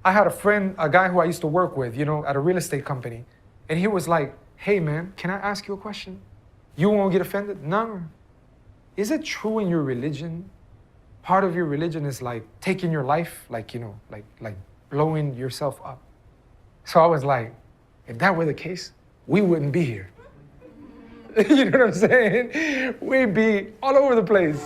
I had a friend, a guy who I used to work with, at a real estate company. And he was like, hey man, can I ask you a question? You won't get offended? No. Is it true in your religion, part of your religion is like taking your life, like blowing yourself up? So I was like, if that were the case, we wouldn't be here. You know what I'm saying? We'd be all over the place.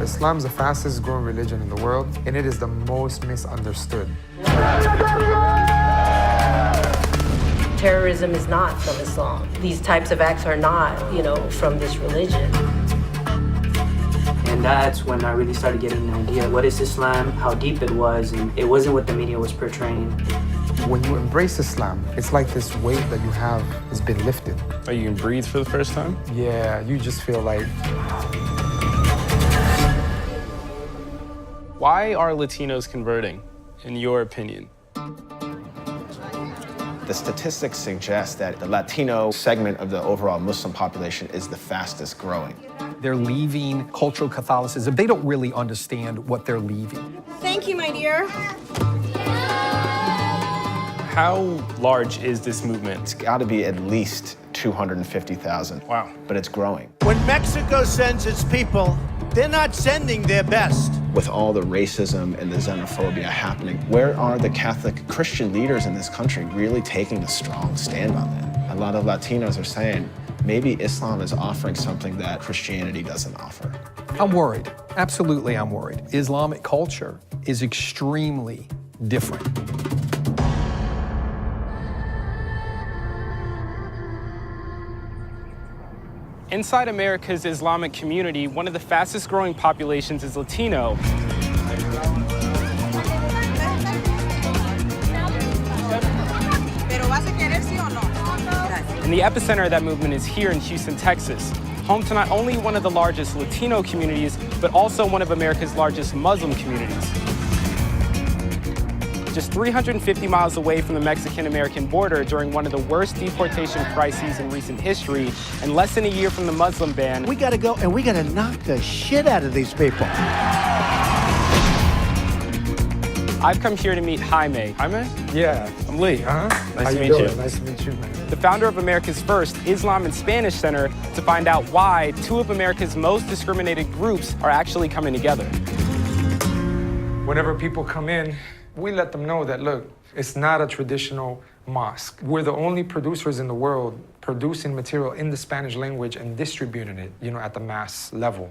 Islam's the fastest growing religion in the world, and it is the most misunderstood. Terrorism is not from Islam. These types of acts are not, from this religion. And that's when I really started getting an idea. What is Islam? How deep it was, and it wasn't what the media was portraying. When you embrace Islam, it's like this weight that you have has been lifted. Oh, you can breathe for the first time? Yeah, you just feel like... Why are Latinos converting, in your opinion? The statistics suggest that the Latino segment of the overall Muslim population is the fastest growing. They're leaving cultural Catholicism. They don't really understand what they're leaving. Thank you, my dear. How large is this movement? It's got to be at least 250,000. Wow. But it's growing. When Mexico sends its people, they're not sending their best. With all the racism and the xenophobia happening, where are the Catholic Christian leaders in this country really taking a strong stand on that? A lot of Latinos are saying, maybe Islam is offering something that Christianity doesn't offer. I'm worried. Absolutely, I'm worried. Islamic culture is extremely different. Inside America's Islamic community, one of the fastest growing populations is Latino. And the epicenter of that movement is here in Houston, Texas, home to not only one of the largest Latino communities, but also one of America's largest Muslim communities. Just 350 miles away from the Mexican-American border during one of the worst deportation crises in recent history, and less than a year from the Muslim ban. We gotta go and we gotta knock the shit out of these people. I've come here to meet Jaime. Jaime? Yeah. I'm Lee. Nice to meet you. Nice to meet you, man. The founder of America's first Islam and Spanish Center to find out why two of America's most discriminated groups are actually coming together. Whenever people come in, we let them know that, look, it's not a traditional mosque. We're the only producers in the world producing material in the Spanish language and distributing it, at the mass level.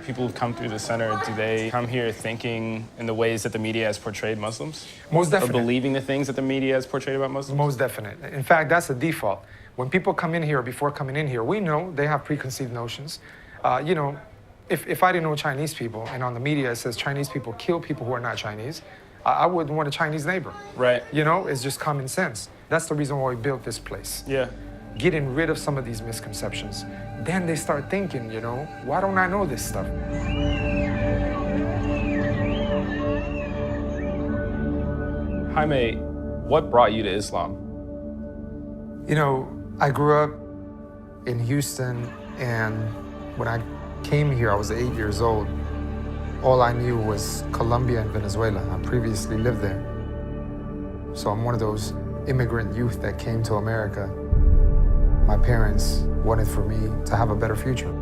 People who come through the center, do they come here thinking in the ways that the media has portrayed Muslims? Most definitely. Or believing the things that the media has portrayed about Muslims? Most definite. In fact, that's the default. When people come in here, before coming in here, we know they have preconceived notions. If I didn't know Chinese people, and on the media it says Chinese people kill people who are not Chinese, I wouldn't want a Chinese neighbor. Right. It's just common sense. That's the reason why we built this place. Yeah. Getting rid of some of these misconceptions. Then they start thinking, why don't I know this stuff? Jaime, what brought you to Islam? I grew up in Houston, and when I came here, I was 8 years old. All I knew was Colombia and Venezuela. I previously lived there. So I'm one of those immigrant youth that came to America. My parents wanted for me to have a better future.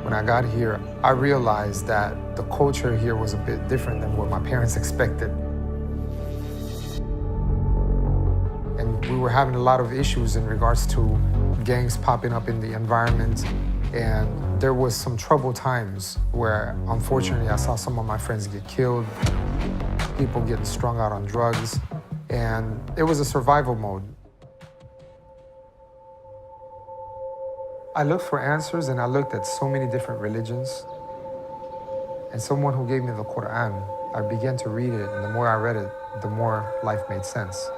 When I got here, I realized that the culture here was a bit different than what my parents expected. And we were having a lot of issues in regards to gangs popping up in the environment. And there was some troubled times where, unfortunately, I saw some of my friends get killed, people getting strung out on drugs, and it was a survival mode. I looked for answers, and I looked at so many different religions. And someone who gave me the Quran, I began to read it, and the more I read it, the more life made sense.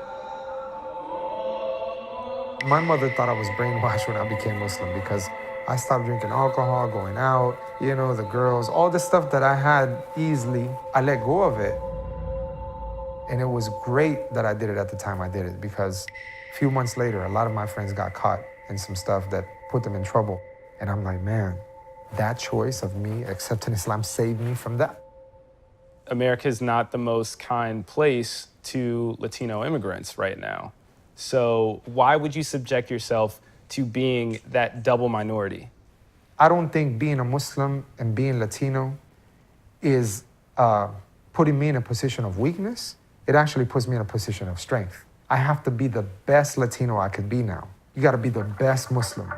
My mother thought I was brainwashed when I became Muslim because I stopped drinking alcohol, going out, the girls, all the stuff that I had easily, I let go of it. And it was great that I did it at the time I did it, because a few months later, a lot of my friends got caught in some stuff that put them in trouble. And I'm like, man, That choice of me accepting Islam saved me from that. America is not the most kind place to Latino immigrants right now. So why would you subject yourself to being that double minority? I don't think being a Muslim and being Latino is putting me in a position of weakness. It actually puts me in a position of strength. I have to be the best Latino I could be now. You gotta be the best Muslim.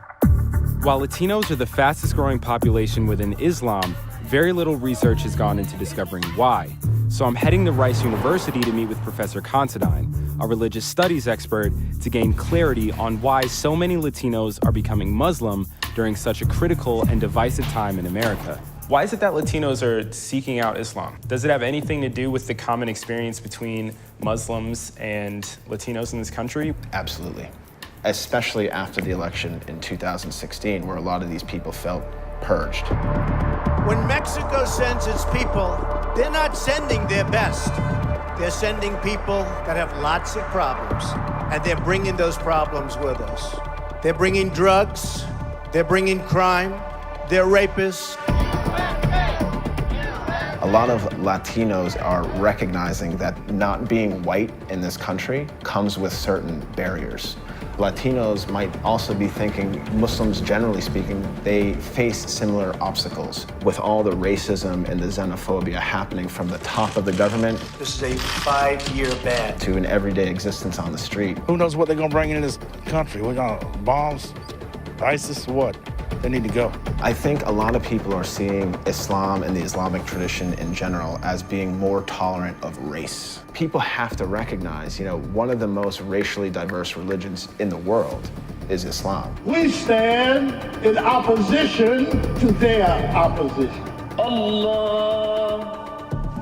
While Latinos are the fastest growing population within Islam, very little research has gone into discovering why. So I'm heading to Rice University to meet with Professor Considine, a religious studies expert, to gain clarity on why so many Latinos are becoming Muslim during such a critical and divisive time in America. Why is it that Latinos are seeking out Islam? Does it have anything to do with the common experience between Muslims and Latinos in this country? Absolutely. Especially after the election in 2016, where a lot of these people felt purged. When Mexico sends its people, they're not sending their best. They're sending people that have lots of problems, and they're bringing those problems with us. They're bringing drugs, they're bringing crime, they're rapists. A lot of Latinos are recognizing that not being white in this country comes with certain barriers. Latinos might also be thinking, Muslims generally speaking, they face similar obstacles with all the racism and the xenophobia happening from the top of the government. This is a 5-year ban. To an everyday existence on the street. Who knows what they're gonna bring into this country? We're gonna bombs, ISIS, what? They need to go. I think a lot of people are seeing Islam and the Islamic tradition in general as being more tolerant of race. People have to recognize, one of the most racially diverse religions in the world is Islam. We stand in opposition to their opposition. Allah.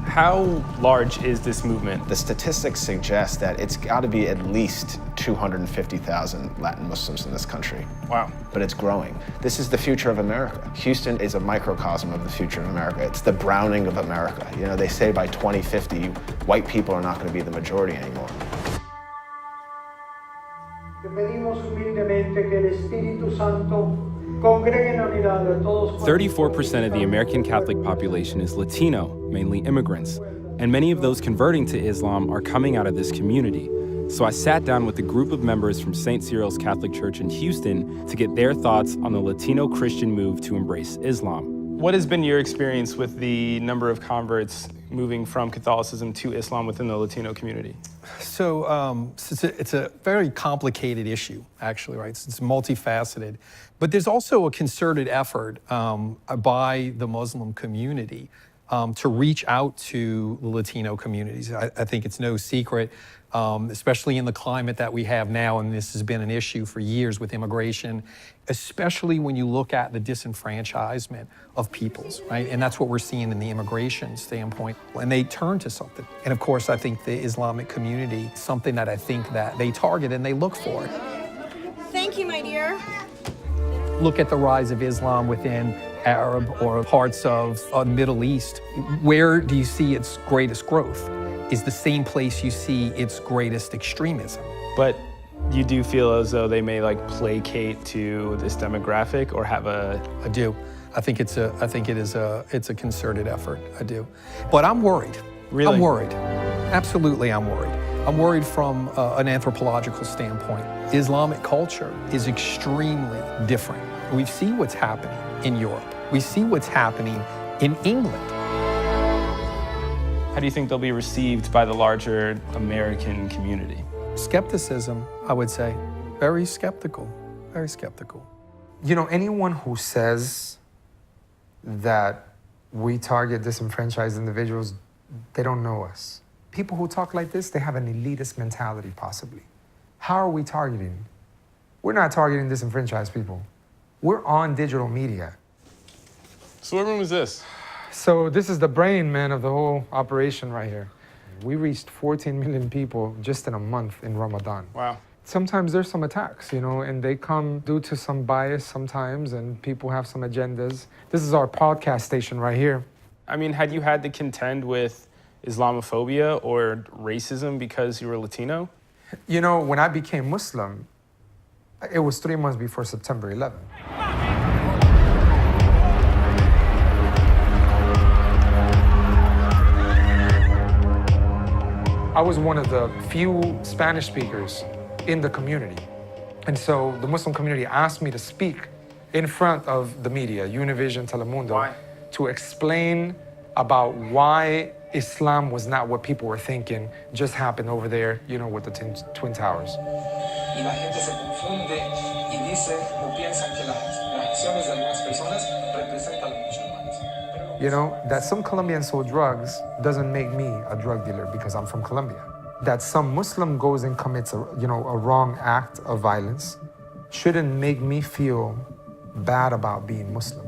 How large is this movement? The statistics suggest that it's got to be at least 250,000 Latin Muslims in this country. Wow. But it's growing. This is the future of America. Houston is a microcosm of the future of America. It's the Browning of America. They say by 2050, white people are not going to be the majority anymore. 34% of the American Catholic population is Latino, mainly immigrants, and many of those converting to Islam are coming out of this community. So I sat down with a group of members from St. Cyril's Catholic Church in Houston to get their thoughts on the Latino Christian move to embrace Islam. What has been your experience with the number of converts moving from Catholicism to Islam within the Latino community? So it's a very complicated issue, actually, right? It's multifaceted. But there's also a concerted effort by the Muslim community to reach out to the Latino communities. I think it's no secret, especially in the climate that we have now, and this has been an issue for years with immigration, especially when you look at the disenfranchisement of peoples, right? And that's what we're seeing in the immigration standpoint. And they turn to something. And of course, I think the Islamic community, something that I think that they target and they look for. Thank you, my dear. Look at the rise of Islam within Arab or parts of the Middle East. Where do you see its greatest growth? Is the same place you see its greatest extremism. But you do feel as though they may placate to this demographic or have a... I do. I think it's a concerted effort. I do. But I'm worried. Really? I'm worried. Absolutely, I'm worried. I'm worried from an anthropological standpoint. Islamic culture is extremely different. We see what's happening in Europe. We see what's happening in England. How do you think they'll be received by the larger American community? Skepticism, I would say. Very skeptical, very skeptical. Anyone who says that we target disenfranchised individuals, they don't know us. People who talk like this, they have an elitist mentality, possibly. How are we targeting? We're not targeting disenfranchised people. We're on digital media. So what room is this? So this is the brain, man, of the whole operation right here. We reached 14 million people just in a month in Ramadan. Wow. Sometimes there's some attacks, and they come due to some bias sometimes, and people have some agendas. This is our podcast station right here. I mean, had you had to contend with Islamophobia or racism because you were Latino? When I became Muslim, it was 3 months before September 11th. I was one of the few Spanish speakers in the community. And so the Muslim community asked me to speak in front of the media, Univision, Telemundo, Why? to explain about why Islam was not what people were thinking just happened over there, you know, with the Twin Towers. Y la gente se confunde y dice o piensa que las acciones de algunas personas representan a los musulmanes. You know, that some Colombians sold drugs doesn't make me a drug dealer because I'm from Colombia. That some Muslim goes and commits a wrong act of violence shouldn't make me feel bad about being Muslim.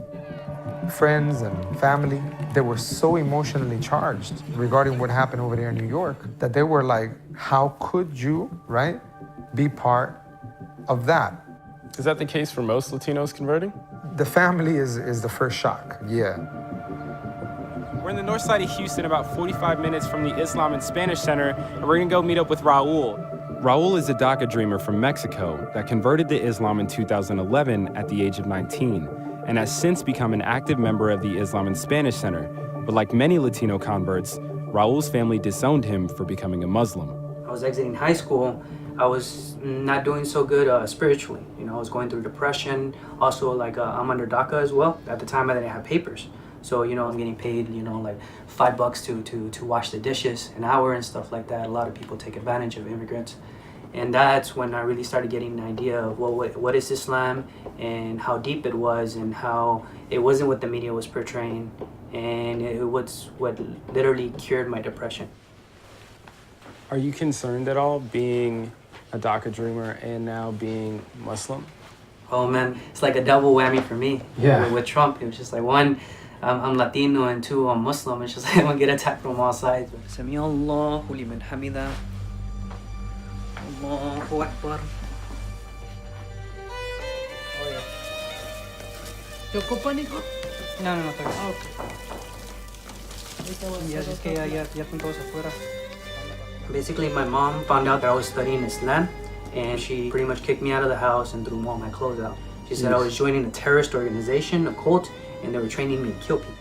Friends and family, they were so emotionally charged regarding what happened over there in New York that they were like, how could you, right, be part of that? Is that the case for most Latinos converting? The family is the first shock, yeah. We're in the north side of Houston, about 45 minutes from the Islam and Spanish Center, and we're gonna go meet up with Raul. Raul is a DACA dreamer from Mexico that converted to Islam in 2011 at the age of 19, and has since become an active member of the Islam and Spanish Center. But like many Latino converts, Raul's family disowned him for becoming a Muslim. I was exiting high school. I was not doing so good spiritually. You know, I was going through depression. Also, like, I'm under DACA as well. At the time, I didn't have papers. So, you know, I'm getting paid, you know, like $5 to wash the dishes, an hour and stuff like that. A lot of people take advantage of immigrants. And that's when I really started getting an idea of what is Islam and how deep it was and how it wasn't what the media was portraying. And it was what literally cured my depression. Are you concerned at all being a DACA dreamer and now being Muslim? Oh man, it's like a double whammy for me. Yeah. With Trump, it was just like one, I'm Latino, and two, I'm Muslim. It's just like I'm gonna get attacked from all sides. Sami Allahu liman hamida. Allahu Akbar. ¿Te ocupan, hijo? No, está bien. Ya es que ya están todos afuera. Basically, my mom found out that I was studying Islam, and she pretty much kicked me out of the house and threw all my clothes out. She said I was joining a terrorist organization, a cult, and they were training me to kill people.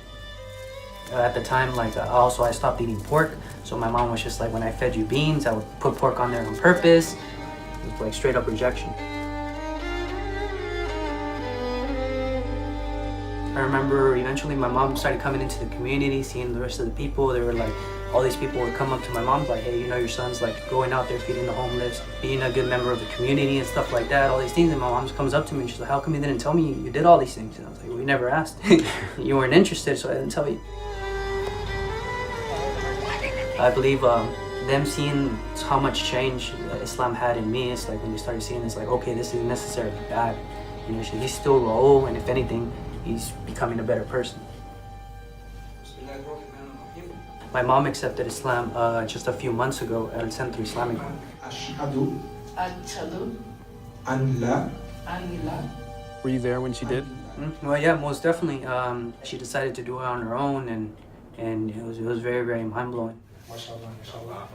At the time, like, I stopped eating pork, so my mom was just like, when I fed you beans, I would put pork on there on purpose. It was like straight up rejection. I remember eventually my mom started coming into the community, seeing the rest of the people. They were like, all these people would come up to my mom like, hey, you know, your son's like going out there feeding the homeless, being a good member of the community and stuff like that, all these things. And my mom comes up to me and she's like, how come you didn't tell me you did all these things? And I was like, we never asked. You weren't interested, so I didn't tell you. I believe them seeing how much change Islam had in me, it's like when they started seeing it's like, okay, this isn't necessarily bad. You know, he's still Raul, and if anything, he's becoming a better person. My mom accepted Islam just a few months ago at El Centro Islamic. Ashhadu an la ilaha. Were you there when she did? Well, yeah, most definitely. She decided to do it on her own, and it was very, very mind-blowing.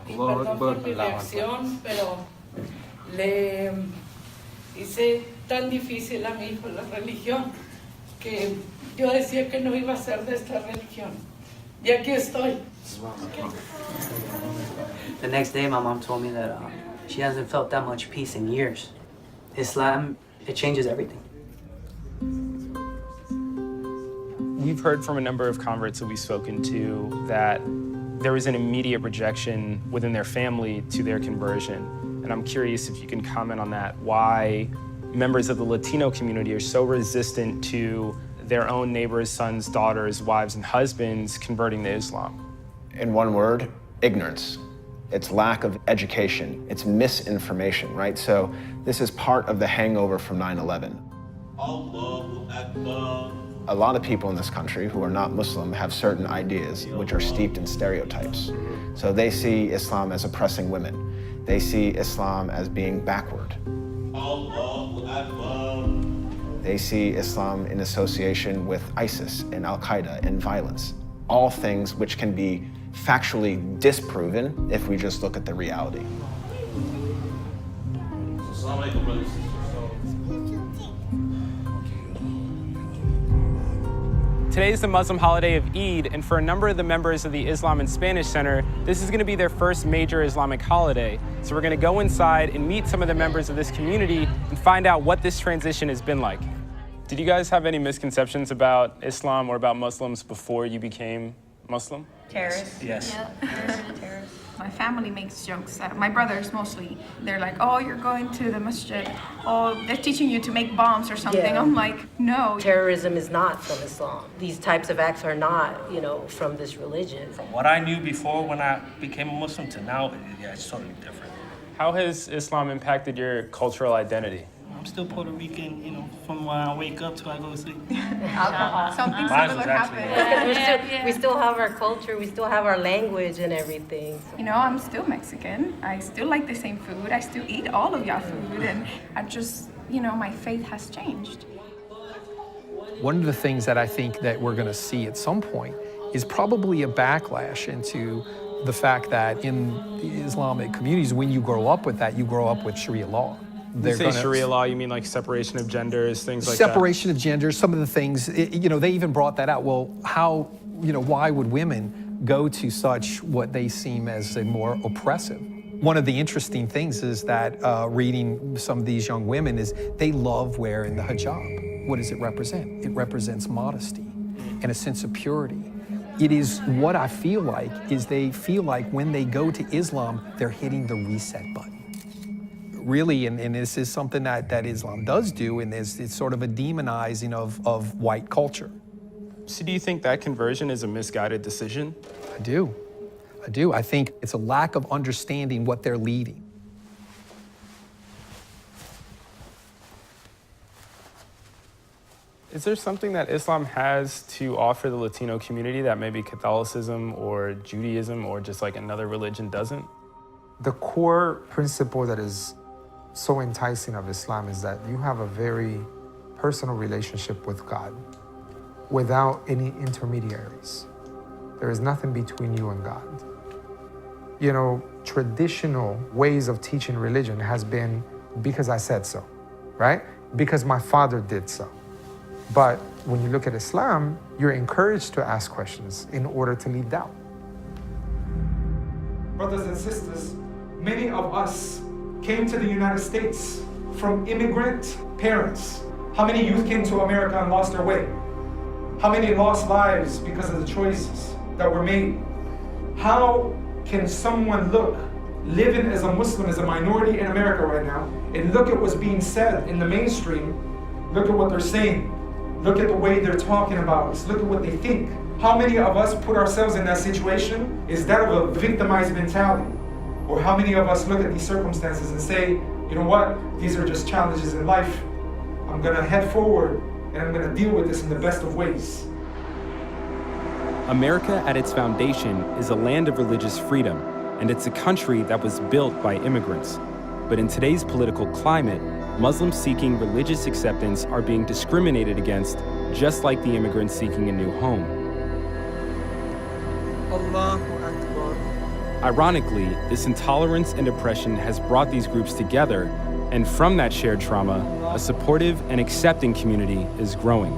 Perdón por mi reacción, pero le hice tan difícil a mi hijo la religión que yo decía que no iba a ser de esta religión. Y aquí estoy. The next day, my mom told me that she hasn't felt that much peace in years. Islam, it changes everything. We've heard from a number of converts that we've spoken to that there was an immediate rejection within their family to their conversion. And I'm curious if you can comment on that, why members of the Latino community are so resistant to their own neighbors, sons, daughters, wives, and husbands converting to Islam. In one word, ignorance. It's lack of education. It's misinformation, right? So this is part of the hangover from 9/11. Allahu Akbar. A lot of people in this country who are not Muslim have certain ideas which are steeped in stereotypes. So they see Islam as oppressing women. They see Islam as being backward. Allahu Akbar. They see Islam in association with ISIS and Al-Qaeda and violence. All things which can be factually disproven if we just look at the reality. Assalamu alaikum, brothers and sisters. Today is the Muslim holiday of Eid, and for a number of the members of the Islam and Spanish Center, this is going to be their first major Islamic holiday. So we're going to go inside and meet some of the members of this community and find out what this transition has been like. Did you guys have any misconceptions about Islam or about Muslims before you became Muslim? Terrorists? Yes. Terrorists. My family makes jokes. My brothers mostly. They're like, oh, you're going to the masjid. Oh, they're teaching you to make bombs or something. Yeah. I'm like, no. Terrorism is not from Islam. These types of acts are not, from this religion. From what I knew before when I became a Muslim to now, yeah, it's totally different. How has Islam impacted your cultural identity? I'm still Puerto Rican, from when I wake up till I go to sleep. Alcohol. Something Mine similar was actually- happened. We still have our culture, we still have our language and everything. I'm still Mexican. I still like the same food. I still eat all of your food. And I just, my faith has changed. One of the things that I think that we're going to see at some point is probably a backlash into the fact that in the Islamic communities, when you grow up with that, you grow up with Sharia law. When you say Sharia law, you mean like separation of genders, things like separation of genders, some of the things, they even brought that out. Well, why would women go to such what they seem as a more oppressive? One of the interesting things is that reading some of these young women is they love wearing the hijab. What does it represent? It represents modesty and a sense of purity. It is what I feel like is they feel like when they go to Islam, they're hitting the reset button. Really, and this is something that Islam does do, and it's sort of a demonizing of white culture. So do you think that conversion is a misguided decision? I do. I think it's a lack of understanding what they're leading. Is there something that Islam has to offer the Latino community that maybe Catholicism or Judaism or just like another religion doesn't? The core principle that is so enticing of Islam is that you have a very personal relationship with God without any intermediaries. There is nothing between you and God. Traditional ways of teaching religion has been because I said so, right? Because my father did so. But when you look at Islam, you're encouraged to ask questions in order to leave doubt. Brothers and sisters, many of us came to the United States from immigrant parents. How many youth came to America and lost their way? How many lost lives because of the choices that were made? How can someone look, living as a Muslim, as a minority in America right now, and look at what's being said in the mainstream, look at what they're saying, look at the way they're talking about us, look at what they think. How many of us put ourselves in that situation? Is that of a victimized mentality? Or how many of us look at these circumstances and say, you know what, these are just challenges in life. I'm gonna head forward and I'm gonna deal with this in the best of ways. America at its foundation is a land of religious freedom, and it's a country that was built by immigrants. But in today's political climate, Muslims seeking religious acceptance are being discriminated against, just like the immigrants seeking a new home. Allahu Akbar. Ironically, this intolerance and oppression has brought these groups together, and from that shared trauma, a supportive and accepting community is growing.